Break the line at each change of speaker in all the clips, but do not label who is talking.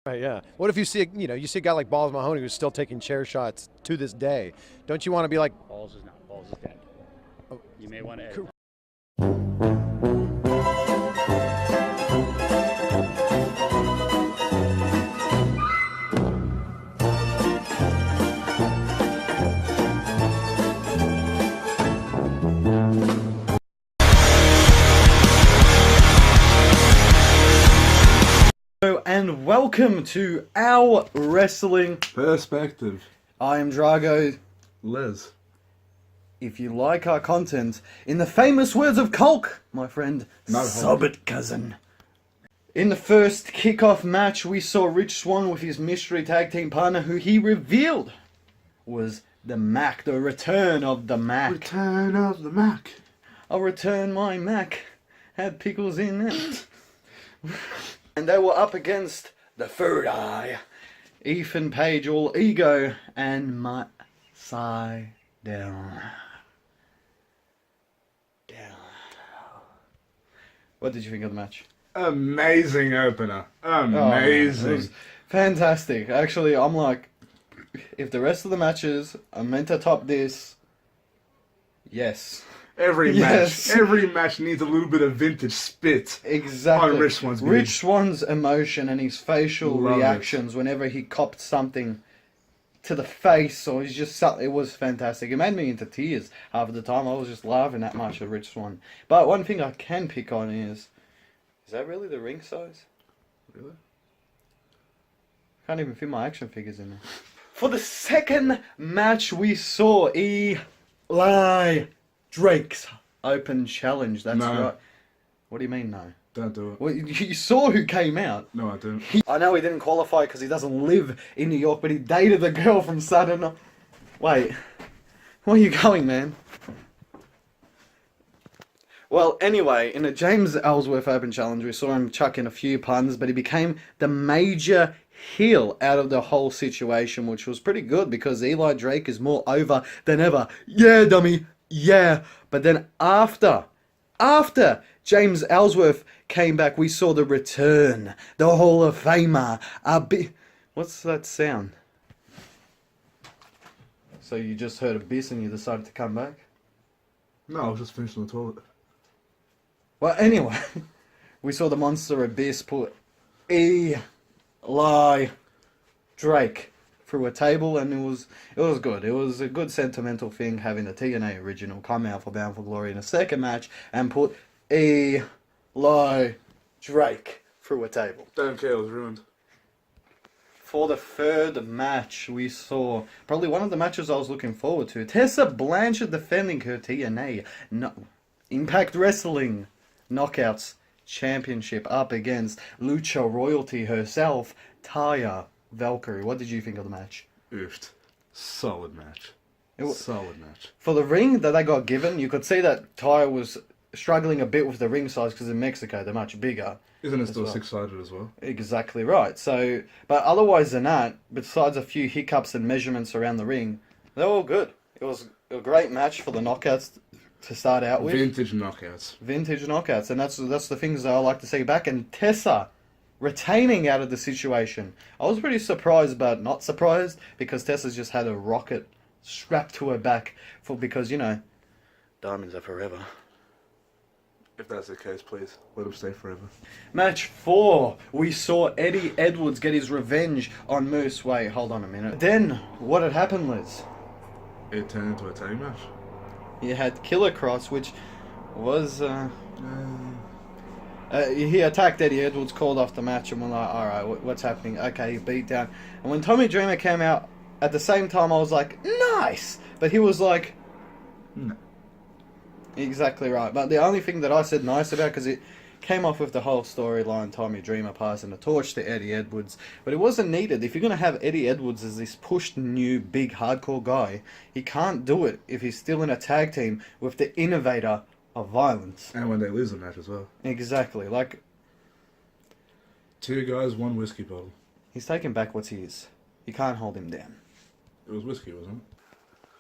Right, yeah. What if you see, you see a guy like Balls Mahoney who's still taking chair shots to this day? Don't you want to be like,
Balls is not. Balls is dead.
oh,
You may want to edit
cool.
that.
Hello and welcome to our wrestling
perspective?
I am Drago.
Les.
If you like our content, in the famous words of Culk, my friend, sub it, cousin. In the first kickoff match, we saw Rich Swann with his mystery tag team partner, who he revealed was the Mac, the return of the Mac.
Return of the Mac.
I'll return my Mac. Had pickles in it. And they were up against the Third Eye, Ethan Page, all ego, and Matt Side down. What did you think of the match?
Amazing opener.
Oh,
Amazing.
it was fantastic. Actually, I'm like, if the rest of the matches are meant to top this, yes.
Every match needs a little bit of vintage spit.
Exactly.
On Rich Swann's beard.
Rich Swann's emotion and his facial reactions whenever he copped something to the face, or he's just it was fantastic. It made me into tears half of the time. I was just laughing that much at Rich Swann. But one thing I can pick on is that really the ring size?
Really?
Can't even fit my action figures in there. For the second match, we saw Eli Drake's Open Challenge. That's
No.
right. What do you mean, no?
Don't do it.
Well, you saw who came out.
No, I didn't.
I know he didn't qualify because he doesn't live in New York, but he dated the girl from Saturday Night. Wait, where are you going, man? Well, anyway, in the James Ellsworth Open Challenge, we saw him chuck in a few puns, but he became the major heel out of the whole situation, which was pretty good because Eli Drake is more over than ever. Yeah, dummy, yeah. But then after James Ellsworth came back, we saw the return, the Hall of Famer. What's that sound? So you just heard Abyss and you decided to come back?
No, I was just finishing the toilet.
Well, anyway, we saw the Monster Abyss put Eli Drake through a table, and it was good. It was a good sentimental thing having the TNA original come out for Bound for Glory in a second match and put Eli Drake through a table.
Don't care, it was ruined.
For the third match, we saw probably one of the matches I was looking forward to. Tessa Blanchard defending her TNA Impact Wrestling Knockouts Championship up against Lucha Royalty herself, Taya Valkyrie. What did you think of the match?
Oofed. Solid match. Solid match.
For the ring that they got given, you could see that Taya was struggling a bit with the ring size because in Mexico they're much bigger.
Isn't it still six-sided as well?
Exactly right. So, but otherwise than that, besides a few hiccups and measurements around the ring, they were all good. It was a great match for the knockouts to start out with.
Vintage knockouts.
Vintage knockouts, and that's the things that I like to see back. And Tessa retaining out of the situation. I was pretty surprised, but not surprised, because Tessa's just had a rocket strapped to her back because, diamonds are forever.
If that's the case, please, let him stay forever.
Match 4, we saw Eddie Edwards get his revenge on Moose. Wait, hold on a minute. Then, what had happened, Liz?
It turned into a tag match.
You had Killer Cross, which was... he attacked Eddie Edwards, called off the match, and we're like, alright, what's happening? Okay, he beat down. And when Tommy Dreamer came out, at the same time, I was like, nice! But he was like...
No.
Exactly right. But the only thing that I said nice about, because it came off with the whole storyline, Tommy Dreamer passing the torch to Eddie Edwards, but it wasn't needed. If you're going to have Eddie Edwards as this pushed new big hardcore guy, he can't do it if he's still in a tag team with the innovator of violence.
And when they lose the match as well.
Exactly. Like,
2 guys, 1 whiskey bottle.
he's taking back what's his. You can't hold him down.
It was whiskey, wasn't it?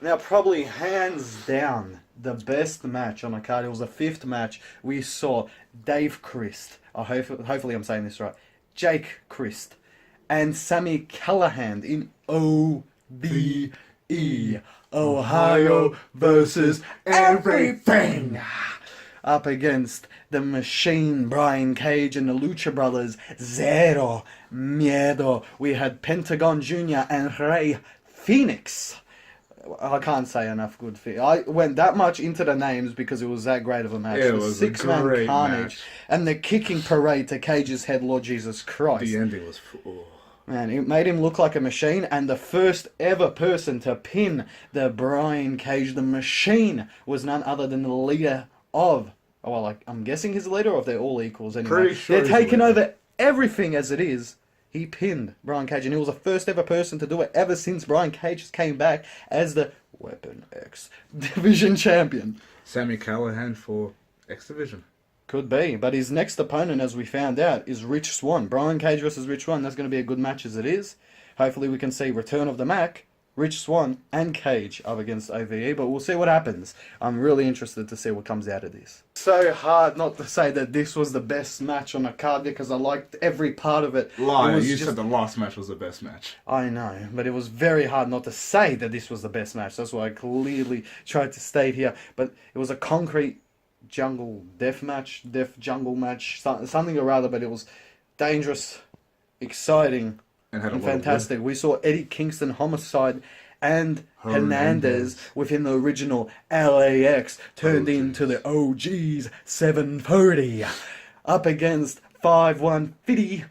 Now, probably hands down, the best match on the card. It was the 5th match. We saw Dave Christ. Hopefully I'm saying this right. Jake Christ and Sami Callihan in OBE. Ohio versus everything. Up against the Machine, Brian Cage, and the Lucha Brothers, Zero Miedo. We had Pentagon Jr. and Rey Phoenix. I can't say enough good things. I went that much into the names because it was that great of a match.
It
the
was a
six-man
great
carnage
match.
and the kicking parade to Cage's head, Lord Jesus Christ.
The ending was... Oh.
Man, it made him look like a machine, and the first ever person to pin the Brian Cage, the Machine, was none other than the leader of... Well, like, I'm guessing he's the leader, or if they're all equals anyway.
Pretty sure
They're
he's the
taking
leader.
over everything as it is. He pinned Brian Cage, and he was the first ever person to do it ever since Brian Cage came back as the Weapon X Division Champion.
Sami Callihan for X Division.
Could be, but his next opponent, as we found out, is Rich Swann. Brian Cage versus Rich Swann. That's going to be a good match as it is. Hopefully we can see Return of the Mac, Rich Swann, and Cage up against OVE, but we'll see what happens. I'm really interested to see what comes out of this. So hard not to say that this was the best match on the card because I liked every part of it.
Liar,
It was
you
just-
said the last match was the best match.
I know, but it was very hard not to say that this was the best match. That's why I clearly tried to state here. But it was a concrete jungle death jungle match, something or other, but it was dangerous, exciting,
And had a
and
lot of
fantastic. We saw Eddie Kingston, Homicide, and Hernandez within the original LAX turned into the OGs 730 up against 5150.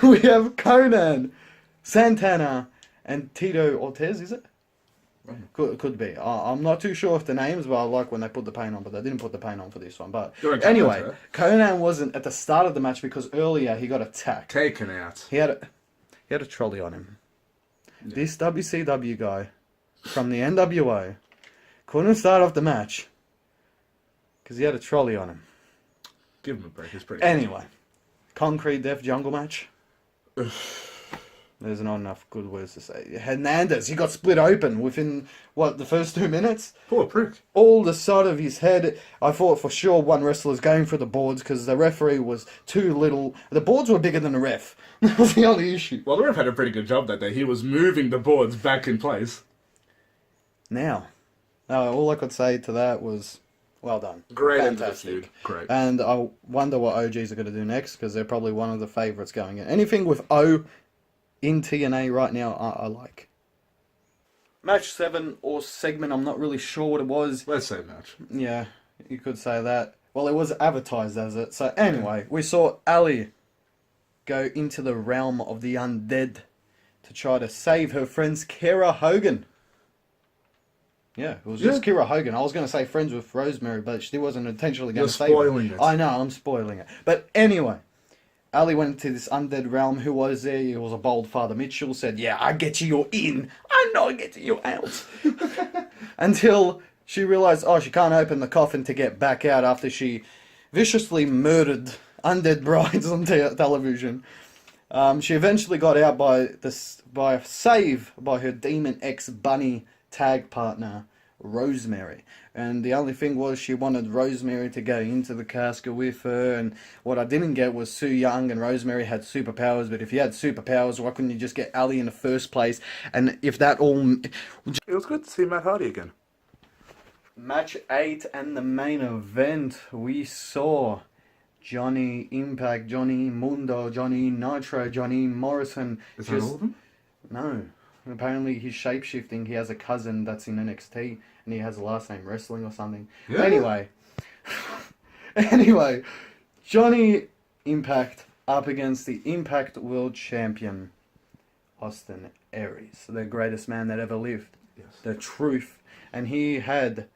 We have Conan, Santana, and Tito Ortiz, is it? Could be. I'm not too sure of the names, but I like when they put the paint on, but they didn't put the paint on for this one. But
You're a
anyway,
commentator.
Conan wasn't at the start of the match because earlier he got attacked.
Taken out.
He had a trolley on him.
Yeah.
This WCW guy from the NWO couldn't start off the match because he had a trolley on him.
Give him a break, he's pretty
Anyway, Concrete Death Jungle match. There's not enough good words to say. Hernandez, he got split open within, the first 2 minutes?
Poor prick.
All the side of his head. I thought for sure one wrestler was going for the boards because the referee was too little. The boards were bigger than the ref. That was the only issue.
Well, the ref had a pretty good job that day. He was moving the boards back in place.
Now, all I could say to that was, well done.
Great end to the
Fantastic.
feud. Great.
And I wonder what OGs are going to do next because they're probably one of the favourites going in. Anything with O in TNA right now, I like. Match 7 or segment, I'm not really sure what it was.
Let's say match.
Yeah, you could say that. Well, it was advertised as it. So anyway, we saw Ali go into the realm of the undead to try to save her friends Kira Hogan. Yeah, it was just Kira Hogan. I was going to say friends with Rosemary, but she wasn't intentionally going
You're
to save her.
spoiling it.
I know, I'm spoiling it. But anyway, Ali went into this undead realm. Who was there? It was a bold Father Mitchell. Said, yeah, I get you, you're in. I know I get you out. Until she realized, she can't open the coffin to get back out after she viciously murdered undead brides on television. She eventually got out by a save by her Demon X Bunny tag partner, Rosemary. And the only thing was she wanted Rosemary to go into the casket with her, and what I didn't get was Sue Young and Rosemary had superpowers, but if you had superpowers, why couldn't you just get Ali in the first place? And if that all...
It was good to see Matt Hardy again.
Match 8 and the main event, we saw Johnny Impact, Johnny Mundo, Johnny Nitro, Johnny Morrison.
Is that all of them?
No. Apparently he's shape-shifting. He has a cousin that's in NXT, and he has a last name Wrestling or something.
Yeah.
Anyway, Johnny Impact up against the Impact World Champion, Austin Aries, the greatest man that ever lived.
Yes.
The truth. And he had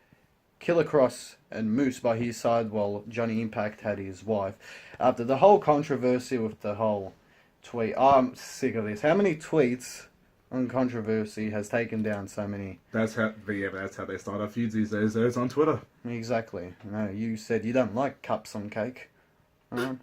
Killer Cross and Moose by his side while Johnny Impact had his wife. After the whole controversy with the whole tweet, I'm sick of this. How many tweets on controversy has taken down so many?
That's how they start our feuds these days. It's on Twitter.
Exactly. No, you said you don't like cups on cake. Alright?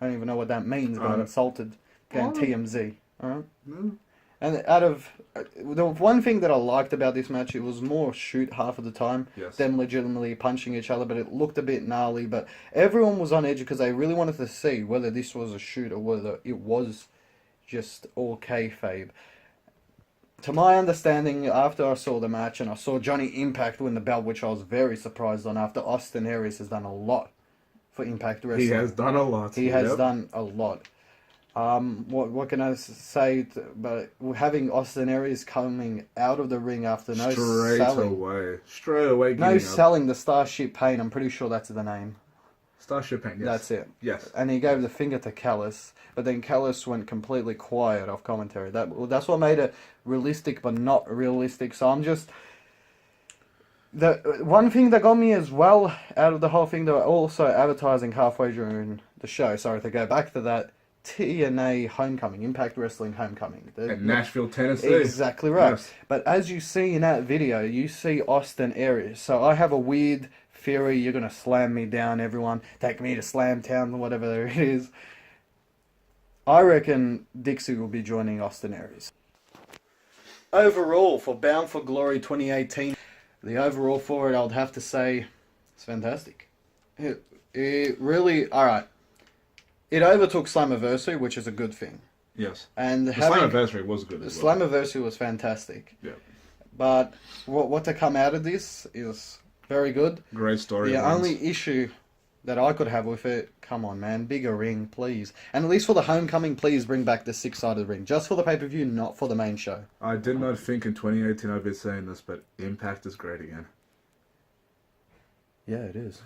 I don't even know what that means, but I insulted going TMZ. Alright?
No.
And out of the one thing that I liked about this match, it was more shoot half of the time.
Yes.
Them legitimately punching each other, but it looked a bit gnarly. But everyone was on edge because they really wanted to see whether this was a shoot or whether it was just all kayfabe. To my understanding, after I saw the match and I saw Johnny Impact win the belt, which I was very surprised on, after Austin Aries has done a lot for Impact Wrestling.
He has done a lot.
He has done a lot. What can I say? But having Austin Aries coming out of the ring after no selling,
straight away,
no selling the Starship Pain. I'm pretty sure that's the name.
Starship Pain. Yes.
That's it.
Yes.
And he gave the finger to Callis, but then Callis went completely quiet off commentary. That's what made it realistic, but not realistic. So I'm just. The one thing that got me as well out of the whole thing, they were also advertising halfway during the show. Sorry to go back to that. TNA Homecoming, Impact Wrestling Homecoming.
In Nashville, Tennessee.
Exactly right.
Yes.
But as you see in that video, you see Austin Aries. So I have a weird theory. You're going to slam me down, everyone. Take me to Slam Town, whatever it is. I reckon Dixie will be joining Austin Aries. Overall, for Bound for Glory 2018, the overall for it, I would have to say, it's fantastic. It really, alright. It overtook Slammiversary, which is a good thing.
Yes.
And
the Slammiversary was good as well.
Slammiversary was fantastic.
Yeah.
But what to come out of this is very good.
Great story.
The only issue that I could have with it, come on, man, bigger ring, please. And at least for the Homecoming, please bring back the 6-sided ring. Just for the pay-per-view, not for the main show.
I did not think in 2018 I'd be saying this, but Impact is great again.
Yeah, it is.